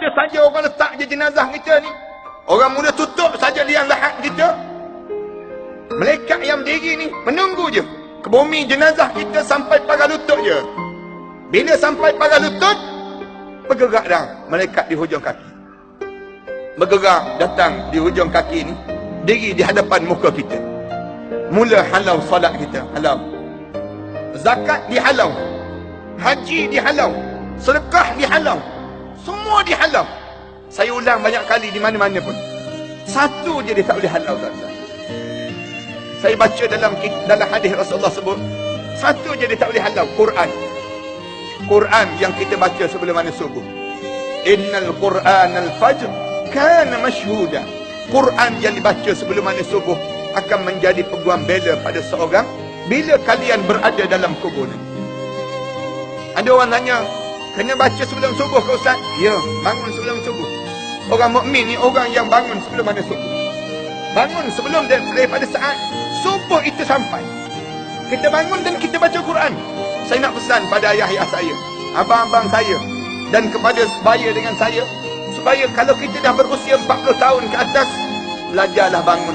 ada saja orang letak je jenazah kita ni. Orang mula tutup saja liang lahat kita. Malaikat yang berdiri ni menunggu je ke bumi jenazah kita sampai pagar lutut je. Bila sampai pagar lutut, bergerak dah malaikat di hujung kaki. Bergerak datang di hujung kaki ni, diri di hadapan muka kita. Mula halau solat kita, halau. Zakat dihalau. Haji dihalau. Sedekah dihalau. Semua dihalau. Saya ulang banyak kali di mana-mana pun. Satu je dia tak boleh halau, tuan-tuan. Saya baca dalam hadis Rasulullah sebut, satu je dia tak boleh halau, Quran. Quran yang kita baca sebelum mana subuh. Innal Quran al-fajr kana mashhuda. Quran yang dibaca sebelum mana subuh akan menjadi peguam bela pada seorang bila kalian berada dalam kubur nanti. Ada orang tanya, kena baca sebelum subuh ke Ustaz? Ya, bangun sebelum subuh. Orang mukmin ni orang yang bangun sebelum mana subuh. Bangun sebelum daripada saat subuh itu sampai. Kita bangun dan kita baca Quran. Saya nak pesan pada ayah-ayah saya, abang-abang saya, dan kepada sebaya dengan saya, supaya kalau kita dah berusia 40 tahun ke atas, belajarlah bangun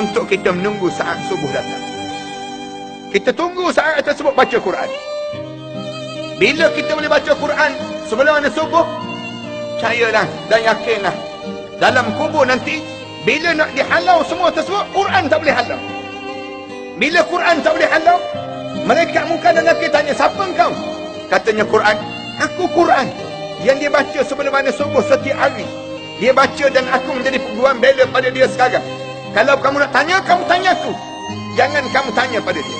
untuk kita menunggu saat subuh datang. Kita tunggu saat tersebut baca Quran. Bila kita boleh baca Quran sebelum mana subuh, percayalah dan yakinlah, dalam kubur nanti, bila nak dihalau semua tersebut, Quran tak boleh halau. Bila Quran tak boleh halau, malaikat munkar dan nakir tanya, siapa engkau? Katanya Quran. Aku Quran yang dia baca sebelum mana subuh setiap hari. Dia baca dan aku menjadi peguam bela pada dia sekarang. Kalau kamu nak tanya, kamu tanya aku. Jangan kamu tanya pada dia.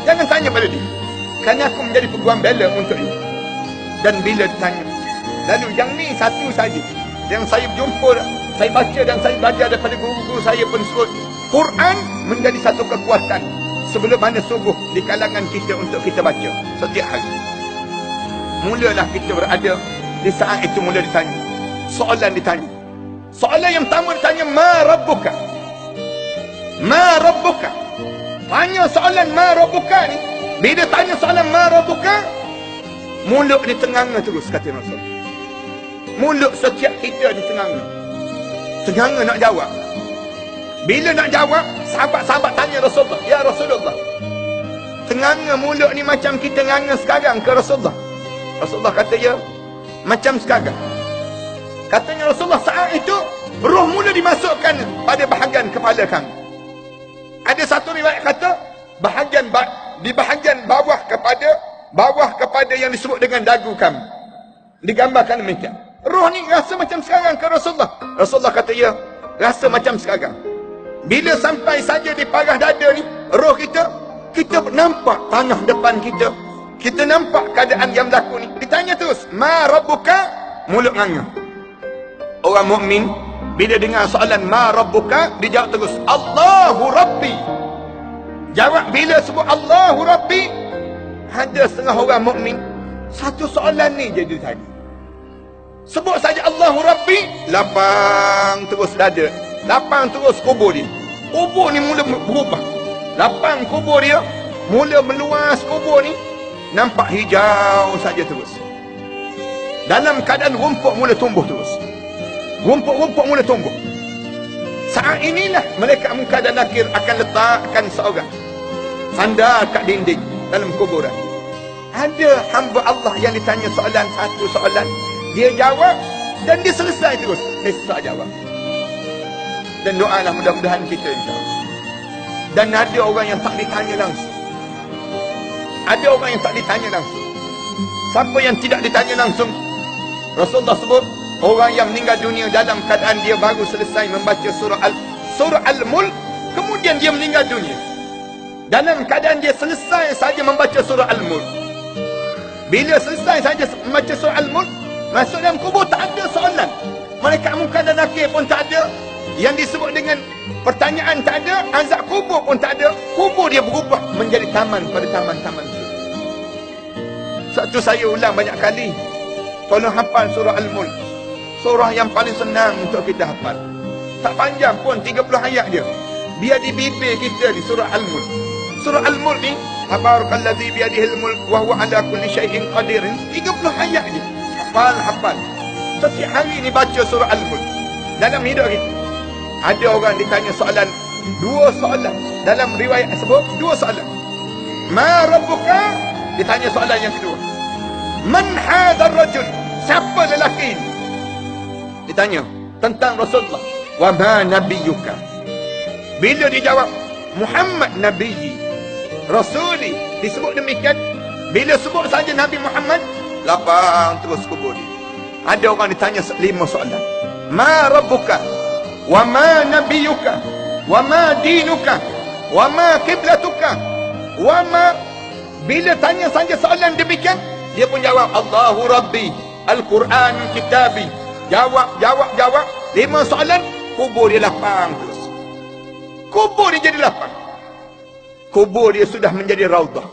Jangan tanya pada dia. Kerana aku menjadi peguam bela untuk dia. Dan bila ditanya, lalu yang ni satu saja yang saya jumpa, saya baca dan saya belajar daripada guru-guru saya pun sebut, Quran menjadi satu kekuatan sebelum mana subuh di kalangan kita untuk kita baca setiap hari. Mulalah kita berada di saat itu, mula ditanya soalan, ditanya soalan yang pertama, ditanya ma rabbuka, ma rabbuka. Tanya soalan ma rabbuka ni, bila tanya soalan ma rabbuka, mulut ni tenganga terus, kata Rasul. Mulut setiap kita ni tenganga nak jawab. Bila nak jawab, sahabat-sahabat tanya Rasulullah, ya Rasulullah, tenganga mulut ni macam kita tenganga sekarang ke Rasulullah? Rasulullah kata, ya, macam sekarang. Katanya Rasulullah, saat itu roh mula dimasukkan pada bahagian kepala kami. Ada satu riwayat kata di bahagian bawah kepada yang disebut dengan dagu kami. Digambarkan demikian. Roh ni rasa macam sekarang ke Rasulullah? Rasulullah kata, ya, rasa macam sekarang. Bila sampai saja di parah dada ni, roh kita nampak tanah depan kita. Kita nampak keadaan yang berlaku ni. Ditanya terus, ma rabbuka, mulut nganga. Orang mukmin bila dengar soalan ma rabbuka, dia jawab terus, Allahu Rabbi. Jawab bila sebut Allahu Rabbi, ada setengah orang mukmin satu soalan ni je dia tanya. Sebut saja Allahu Rabbi, lapang terus dada, lapang terus kubur dia. Kubur ni mula berubah. Lapang kubur dia, mula meluas kubur ni, nampak hijau saja terus. Dalam keadaan rumput mula tumbuh terus. Rumput-rumput mula tumbuh. Saat inilah malaikat munkar dan nakir akan letakkan seorang sandar kat dinding dalam kuburan. Ada hamba Allah yang ditanya satu soalan, dia jawab dan dia selesai terus. Selesai jawab. Dan doalah mudah-mudahan kita, insya-Allah. Dan ada orang yang tak ditanya langsung. Ada orang yang tak ditanya langsung. Siapa yang tidak ditanya langsung? Rasulullah sebut, orang yang meninggal dunia dalam keadaan dia baru selesai membaca surah Al-Mulk, kemudian dia meninggal dunia dalam keadaan dia selesai saja membaca surah Al-Mulk. Bila selesai saja membaca surah Al-Mulk, masuk dalam kubur, tak ada soalan. Malaikat munkar dan nakir pun tak ada. Yang disebut dengan pertanyaan tak ada. Azab kubur pun tak ada. Kubur dia berubah menjadi taman pada taman-taman itu. Satu saya ulang banyak kali, tolong hafal surah Al-Mulk. Surah yang paling senang untuk kita hafal. Tak panjang pun, 30 ayat dia. Biar di bibir kita di surah Al-Mulk. Surah Al-Mulk ni, Tabarakallazi biyadihil mulk wa huwa ala kulli syai'in qadir. 30 ayat je. Hafal. setiap hari ni baca surah Al-Mulk dalam hidup kita. Ada orang ditanya soalan, 2 soalan dalam riwayat sebut 2 soalan. Ma rabbuka? Ditanya soalan yang kedua. Man hadzal rajul? Siapa lelaki ini? Ditanya tentang Rasulullah. Wa ma nabiyyuka? Bila dijawab Muhammad nabiyyi, rasuli, disebut demikian. Bila sebut saja Nabi Muhammad, lapang terus kubur dia. Ada orang ditanya 5 soalan. Ma rabbuka? Wa ma nabiyyuka? Wa ma dinuka? Wa ma kiblatuka? Wa ma... Bila tanya saja soalan demikian, dia pun jawab Allahu Rabbi, Al-Quran Kitabi. Jawab 5 soalan, kubur dia lapang terus. Kubur dia jadi lapang. Kubur dia sudah menjadi raudah.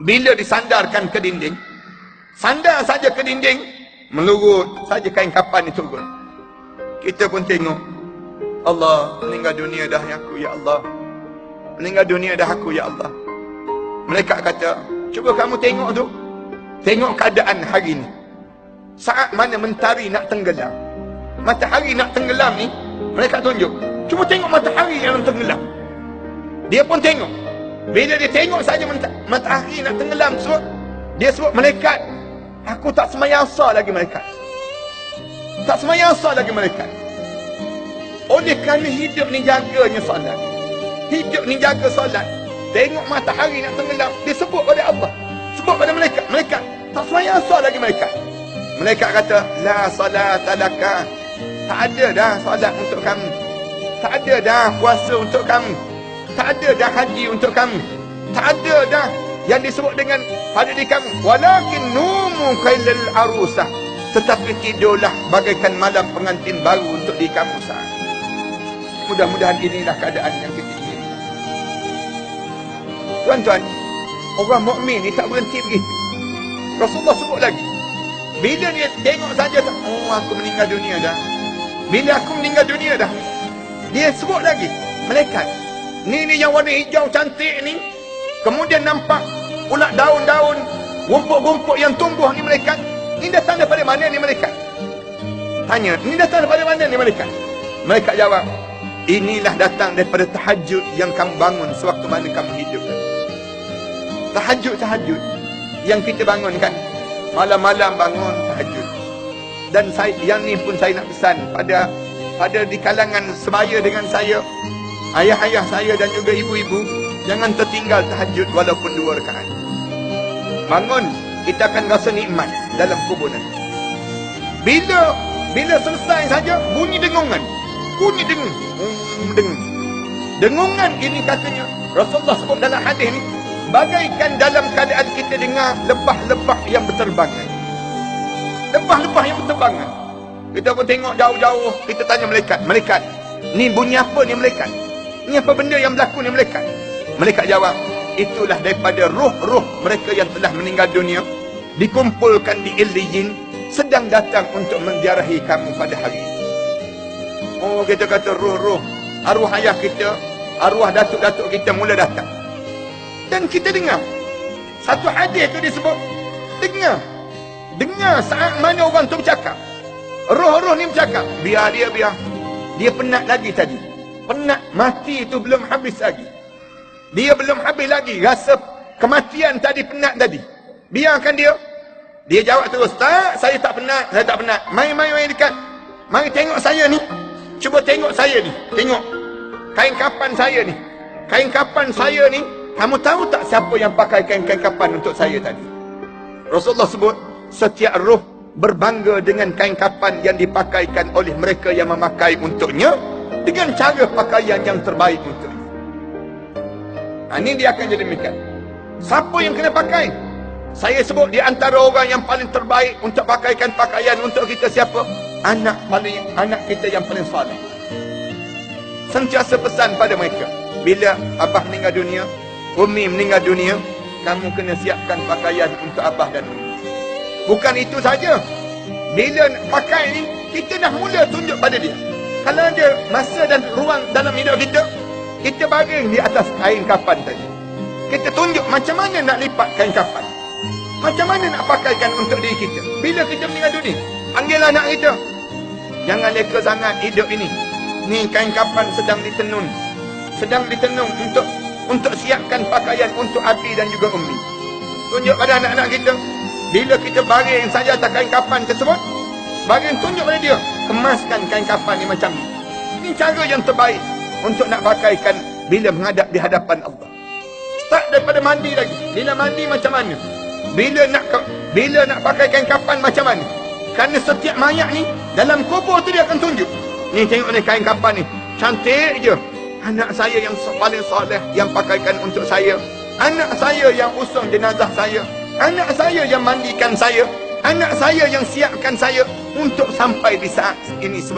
Bila disandarkan ke dinding, sandar saja ke dinding, melurut saja kain kapan itu turun. Kita pun tengok, Allah, meninggal dunia dah aku, ya Allah. Meninggal dunia dah aku, ya Allah. Mereka kata, cuba kamu tengok tu. Tengok keadaan hari ni. Saat mana mentari nak tenggelam, matahari nak tenggelam ni, mereka tunjuk. Cuba tengok matahari yang tenggelam. Dia pun tengok. Bila dia tengok saja matahari nak tenggelam sebut, dia sebut, malaikat, aku tak semayang sah lagi malaikat. Tak semayang sah lagi malaikat. Oleh kerana hidup ni jaganya solat. Hidup ni jaga solat. Tengok matahari nak tenggelam, dia sebut pada Allah. Sebut pada malaikat. Malaikat, tak semayang sah lagi malaikat. Malaikat kata, la salata laka. Tak ada dah solat untuk kamu. Tak ada dah puasa untuk kamu. Tak ada dah haji untuk kamu. Tak ada dah yang disebut dengan pada diri kamu. Walakin numu kailal arusah. Tetapi tidurlah bagaikan malam pengantin baru untuk diri kamu saat. Mudah-mudahan inilah keadaan yang kita ingin. Tuan-tuan, orang mukmin ni tak berhenti begitu. Rasulullah sebut lagi. Bila dia tengok saja, oh aku meninggal dunia dah. Bila aku meninggal dunia dah, dia sebut lagi. Malaikat, ni yang warna hijau cantik ni, kemudian nampak pula daun-daun, rumput-rumput yang tumbuh ni malaikat. Ini datang daripada mana ni malaikat? Tanya, ini datang daripada mana ni malaikat? Malaikat jawab, inilah datang daripada tahajud yang kamu bangun sewaktu mana kamu hidup. Tahajud yang kita bangunkan, malam-malam bangun tahajud. Dan saya, yang ni pun saya nak pesan pada di kalangan sebaya dengan saya, ayah-ayah saya dan juga ibu-ibu, jangan tertinggal tahajud walaupun 2 rakaat. Bangun, kita akan rasa nikmat dalam kubur nanti. Bila selesai saja, bunyi dengungan. Bunyi dengungan ini katanya Rasulullah sebut dalam hadis ni, bagaikan dalam keadaan kita dengar lebah-lebah yang berterbangan. Lebah-lebah yang berterbangan. Kita pun tengok jauh-jauh, kita tanya malaikat, malaikat, ni bunyi apa ni malaikat? Ni apa benda yang berlaku ni malaikat? Malaikat jawab, itulah daripada ruh-ruh mereka yang telah meninggal dunia, dikumpulkan di Illiyin, sedang datang untuk menziarahi kamu pada hari ini. Oh, kita kata ruh-ruh, arwah ayah kita, arwah datuk-datuk kita mula datang. Dan kita dengar satu hadis tu disebut, dengar saat mana orang tu bercakap, roh-roh ni bercakap, biar dia penat lagi tadi, penat, mati tu belum habis lagi, dia belum habis lagi rasa kematian tadi, penat tadi, biarkan dia jawab terus, tak, saya tak penat, mari dekat, mari tengok saya ni, cuba tengok saya ni, tengok kain kapan saya ni, kamu tahu tak siapa yang pakai kain kapan untuk saya tadi? Rasulullah sebut, setiap roh berbangga dengan kain kapan yang dipakaikan oleh mereka yang memakai untuknya, dengan cara pakaian yang terbaik untuknya. Ini dia akan jadi demikian. Siapa yang kena pakai? Saya sebut di antara orang yang paling terbaik untuk pakaikan pakaian untuk kita siapa? Anak kita yang paling saleh. Sentiasa pesan pada mereka, bila abah meninggal dunia, umi meninggal dunia, kamu kena siapkan pakaian untuk abah dan umi. Bukan itu saja, bila pakai ni, kita dah mula tunjuk pada dia. Kalau ada masa dan ruang dalam hidup kita, kita baring di atas kain kapan tadi. Kita tunjuk macam mana nak lipat kain kapan, macam mana nak pakaikan untuk diri kita bila kita meninggal dunia. panggillah anak kita. Jangan leka sangat hidup ini. Ni kain kapan sedang ditenun. Sedang ditenun untuk siapkan pakaian untuk Abi dan juga Umi. Tunjuk pada anak-anak kita. Bila kita baring saja atas kain kapan tersebut, baring tunjuk pada dia. Kemaskan kain kapan ni macam ni. Ini cara yang terbaik untuk nak pakaikan bila menghadap di hadapan Allah. Start daripada mandi lagi. Bila mandi macam mana? Bila nak pakai kain kapan macam mana? Kerana setiap mayat ni dalam kubur tu dia akan tunjuk. Ni tengok ni kain kapan ni. Cantik je. Anak saya yang paling soleh yang pakaikan untuk saya. Anak saya yang usung jenazah saya. Anak saya yang mandikan saya. Anak saya yang siapkan saya untuk sampai di saat ini sebenarnya.